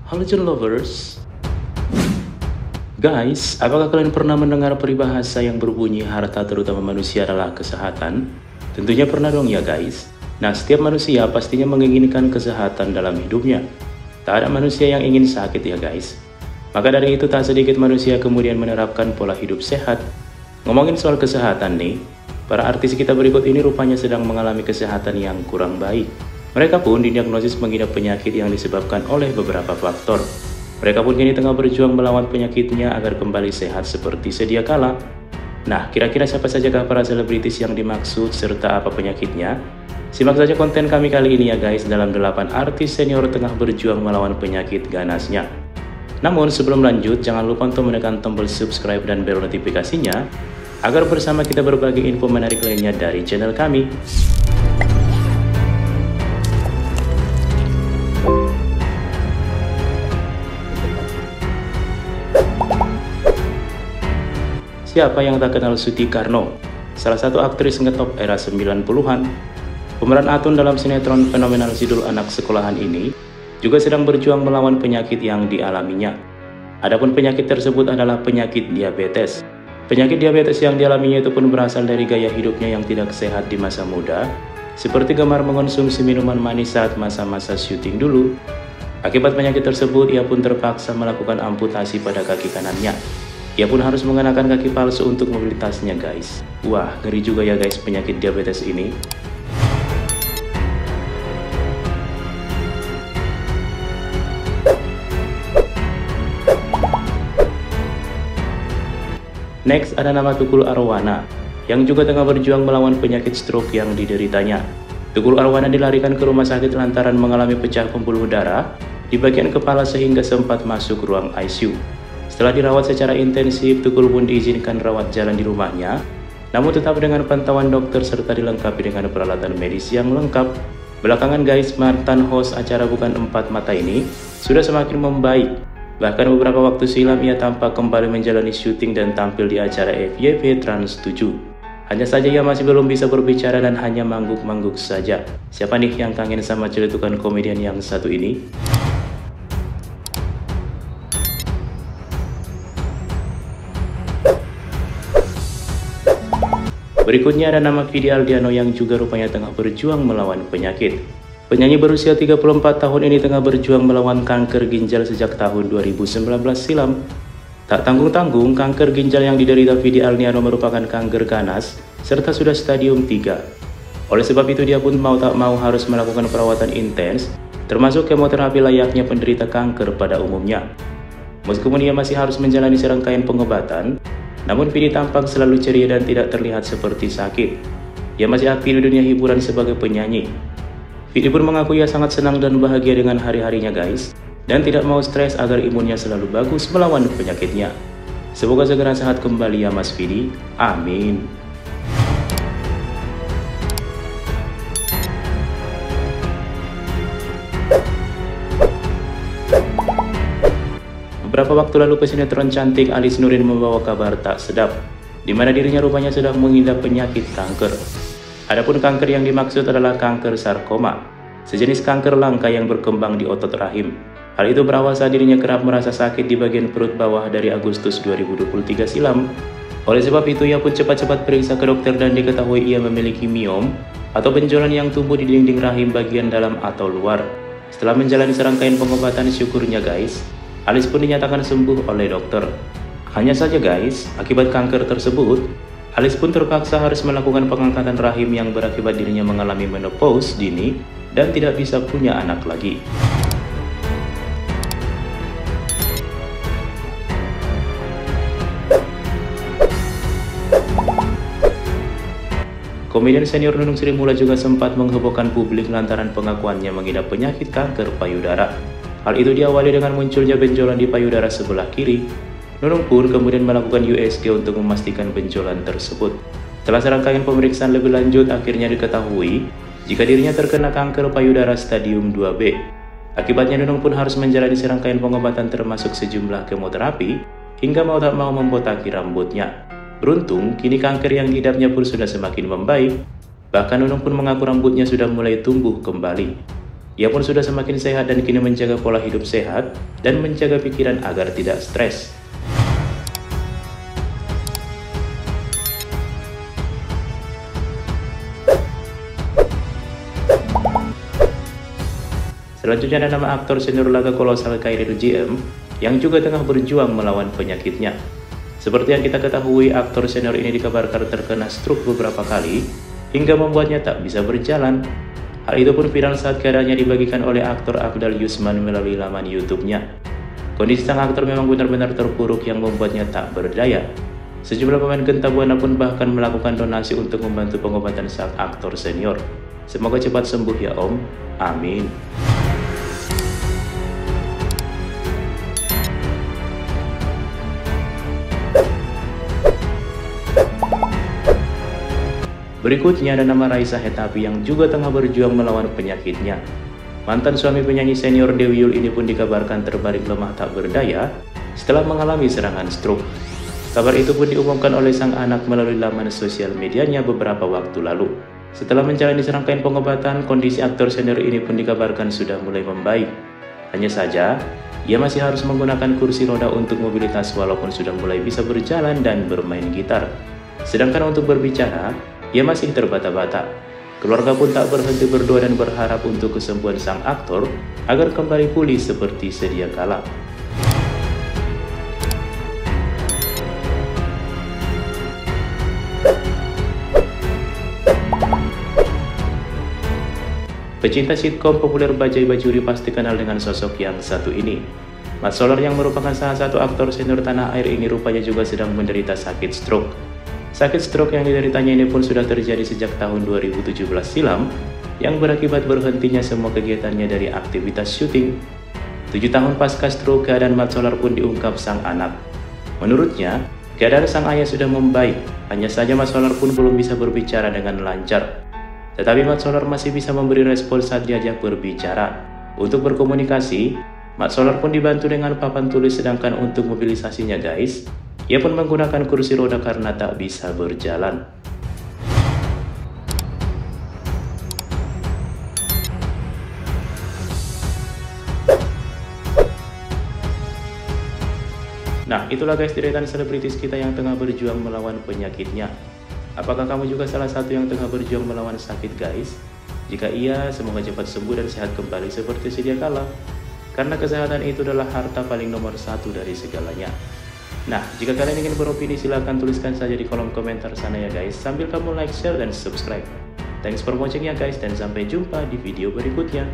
Halo John Lovers. Guys, apakah kalian pernah mendengar peribahasa yang berbunyi harta terutama manusia adalah kesehatan? Tentunya pernah dong ya guys. Nah, setiap manusia pastinya menginginkan kesehatan dalam hidupnya. Tak ada manusia yang ingin sakit ya guys. Maka dari itu tak sedikit manusia kemudian menerapkan pola hidup sehat. Ngomongin soal kesehatan nih, para artis kita berikut ini rupanya sedang mengalami kesehatan yang kurang baik. Mereka pun didiagnosis mengidap penyakit yang disebabkan oleh beberapa faktor. Mereka pun kini tengah berjuang melawan penyakitnya agar kembali sehat seperti sedia kala. Nah, kira-kira siapa sajakah para selebritis yang dimaksud serta apa penyakitnya? Simak saja konten kami kali ini ya guys, dalam 8 artis senior tengah berjuang melawan penyakit ganasnya. Namun sebelum lanjut, jangan lupa untuk menekan tombol subscribe dan bel notifikasinya agar bersama kita berbagi info menarik lainnya dari channel kami. Siapa yang tak kenal Suti Karno, salah satu aktris ngetop era 90-an. Pemeran Atun dalam sinetron fenomenal judul Anak Sekolahan ini juga sedang berjuang melawan penyakit yang dialaminya. Adapun penyakit tersebut adalah penyakit diabetes. Penyakit diabetes yang dialaminya itu pun berasal dari gaya hidupnya yang tidak sehat di masa muda, seperti gemar mengonsumsi minuman manis saat masa-masa syuting dulu. Akibat penyakit tersebut, ia pun terpaksa melakukan amputasi pada kaki kanannya. Ia pun harus mengenakan kaki palsu untuk mobilitasnya guys. Wah, ngeri juga ya guys penyakit diabetes ini. Next ada nama Tukul Arwana, yang juga tengah berjuang melawan penyakit stroke yang dideritanya. Tukul Arwana dilarikan ke rumah sakit lantaran mengalami pecah pembuluh darah di bagian kepala sehingga sempat masuk ruang ICU. Setelah dirawat secara intensif, Tukul pun diizinkan rawat jalan di rumahnya, namun tetap dengan pantauan dokter serta dilengkapi dengan peralatan medis yang lengkap. Belakangan guys, mantan host acara Bukan Empat Mata ini sudah semakin membaik. Bahkan beberapa waktu silam ia tampak kembali menjalani syuting dan tampil di acara FYP Trans 7. Hanya saja ia masih belum bisa berbicara dan hanya mangguk-mangguk saja. Siapa nih yang kangen sama celetukan komedian yang satu ini? Berikutnya ada nama Vidi Aldiano yang juga rupanya tengah berjuang melawan penyakit. Penyanyi berusia 34 tahun ini tengah berjuang melawan kanker ginjal sejak tahun 2019 silam. Tak tanggung-tanggung, kanker ginjal yang diderita Vidi Aldiano merupakan kanker ganas serta sudah stadium 3. Oleh sebab itu dia pun mau tak mau harus melakukan perawatan intens, termasuk kemoterapi layaknya penderita kanker pada umumnya. Meskipun ia masih harus menjalani serangkaian pengobatan, namun Vidi tampak selalu ceria dan tidak terlihat seperti sakit. Ia masih aktif di dunia hiburan sebagai penyanyi. Vidi pun mengaku ia sangat senang dan bahagia dengan hari-harinya guys, dan tidak mau stres agar imunnya selalu bagus melawan penyakitnya. Semoga segera sehat kembali ya Mas Vidi, amin. Beberapa waktu lalu pesinetron cantik Alis Nurin membawa kabar tak sedap, di mana dirinya rupanya sedang mengidap penyakit kanker. Adapun kanker yang dimaksud adalah kanker sarkoma, sejenis kanker langka yang berkembang di otot rahim. Hal itu berawal saat dirinya kerap merasa sakit di bagian perut bawah dari Agustus 2023 silam. Oleh sebab itu ia pun cepat-cepat periksa ke dokter dan diketahui ia memiliki miom atau benjolan yang tumbuh di dinding rahim bagian dalam atau luar. Setelah menjalani serangkaian pengobatan, syukurnya guys, Alis pun dinyatakan sembuh oleh dokter. Hanya saja guys, akibat kanker tersebut, Alis pun terpaksa harus melakukan pengangkatan rahim yang berakibat dirinya mengalami menopause dini dan tidak bisa punya anak lagi. Komedian senior Nunung Sri Mulat juga sempat menghebohkan publik lantaran pengakuannya mengidap penyakit kanker payudara. Hal itu diawali dengan munculnya benjolan di payudara sebelah kiri. Nunung pun kemudian melakukan USG untuk memastikan benjolan tersebut. Setelah serangkaian pemeriksaan lebih lanjut, akhirnya diketahui jika dirinya terkena kanker payudara stadium 2B. Akibatnya Nunung pun harus menjalani serangkaian pengobatan termasuk sejumlah kemoterapi hingga mau tak mau membotaki rambutnya. Beruntung, kini kanker yang diidapnya pun sudah semakin membaik. Bahkan Nunung pun mengaku rambutnya sudah mulai tumbuh kembali. Ia pun sudah semakin sehat dan kini menjaga pola hidup sehat dan menjaga pikiran agar tidak stres. Selanjutnya ada nama aktor senior laga kolosal Kairi GM yang juga tengah berjuang melawan penyakitnya. Seperti yang kita ketahui, aktor senior ini dikabarkan terkena stroke beberapa kali hingga membuatnya tak bisa berjalan. Hal itu pun viral saat keadaannya dibagikan oleh aktor Akdal Yusman melalui laman YouTube-nya. Kondisi sang aktor memang benar-benar terpuruk yang membuatnya tak berdaya. Sejumlah pemain Genta Buana pun bahkan melakukan donasi untuk membantu pengobatan sang aktor senior. Semoga cepat sembuh ya Om. Amin. Berikutnya ada nama Raisa Hetapi yang juga tengah berjuang melawan penyakitnya. Mantan suami penyanyi senior Dewi Yull ini pun dikabarkan terbaring lemah tak berdaya setelah mengalami serangan stroke. Kabar itu pun diumumkan oleh sang anak melalui laman sosial medianya beberapa waktu lalu. Setelah menjalani serangkaian pengobatan, kondisi aktor senior ini pun dikabarkan sudah mulai membaik. Hanya saja, ia masih harus menggunakan kursi roda untuk mobilitas walaupun sudah mulai bisa berjalan dan bermain gitar. Sedangkan untuk berbicara, ia masih terbata-bata. Keluarga pun tak berhenti berdoa dan berharap untuk kesembuhan sang aktor agar kembali pulih seperti sedia kala. Pecinta sitkom populer Bajaj Bajuri pasti kenal dengan sosok yang satu ini. Mat Solar yang merupakan salah satu aktor senior tanah air ini rupanya juga sedang menderita sakit stroke. Sakit stroke yang dideritanya ini pun sudah terjadi sejak tahun 2017 silam yang berakibat berhentinya semua kegiatannya dari aktivitas syuting. 7 tahun pasca stroke, keadaan Mat Solar pun diungkap sang anak. Menurutnya, keadaan sang ayah sudah membaik, hanya saja Mat Solar pun belum bisa berbicara dengan lancar. Tetapi Mat Solar masih bisa memberi respon saat diajak berbicara. Untuk berkomunikasi, Mat Solar pun dibantu dengan papan tulis, sedangkan untuk mobilisasinya guys, ia pun menggunakan kursi roda karena tak bisa berjalan. Nah, itulah guys deretan selebritis kita yang tengah berjuang melawan penyakitnya. Apakah kamu juga salah satu yang tengah berjuang melawan sakit guys? Jika iya, semoga cepat sembuh dan sehat kembali seperti sedia kala. Karena kesehatan itu adalah harta paling nomor satu dari segalanya. Nah, jika kalian ingin beropini silahkan tuliskan saja di kolom komentar sana ya guys, sambil kamu like, share, dan subscribe. Thanks for watching ya guys, dan sampai jumpa di video berikutnya.